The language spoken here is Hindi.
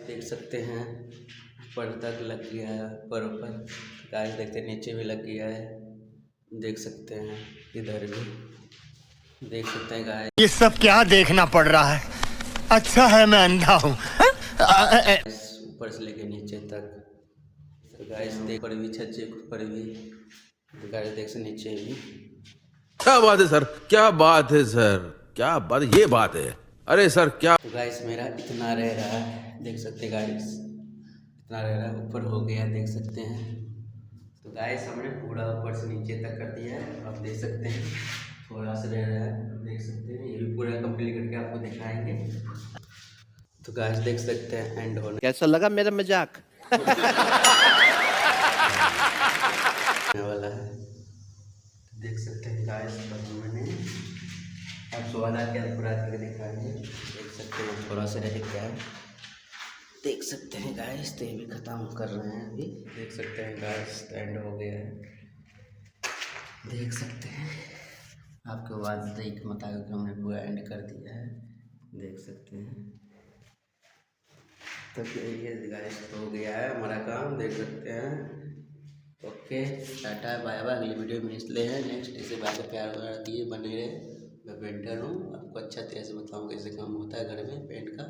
देख सकते हैं ऊपर तक लग गया है, ऊपर गाइस देखते हैं नीचे भी लग गया है, देख सकते हैं इधर भी देख सकते हैं गाइस। ये सब क्या देखना पड़ रहा है? अच्छा है मैं अंधा हूँ। ऊपर से लेके नीचे तक तो गाइस देख पर भी छत से ऊपर भी तो गाइस देख से नीचे भी। क्या बात है सर, क्या बात है सर, क्या बात, ये बात है। अरे सर क्या। तो गाइस मेरा इतना रह रहा है, देख सकते हैं गाइस इतना रह रहा है, ऊपर हो गया देख सकते हैं। तो गाइस हमने पूरा ऊपर से नीचे तक कर दिया है, आप देख सकते हैं थोड़ा सा रह रहा है, देख सकते हैं ये भी पूरा कंप्लीट करके आपको दिखाएंगे। तो गाइस देख सकते हैं एंड होने कैसा लगा मेरा मजाक? वाला है, देख सकते हैं गाइस मैंने अब 16 के पूरा करके दिखाएंगे, देख सकते हैं थोड़ा सा रह गया है, देख सकते हैं गाइस तो ये भी ख़त्म कर रहे हैं अभी, देख सकते हैं गाइस एंड हो गया है, देख सकते हैं आपके बाद देख मुताबिक हमने पूरा एंड कर दिया है, देख सकते हैं। तो ये गाइस हो गया है हमारा काम, देख सकते हैं। ओके टाटा बाय बाय, अगली वीडियो में इसलिए है नेक्स्ट इसे बाकी प्यार वगैरह दिए बने रहे। मैं पेंटर हूँ, आपको अच्छा तरह से बताऊँ कैसे काम होता है घर में पेंट का।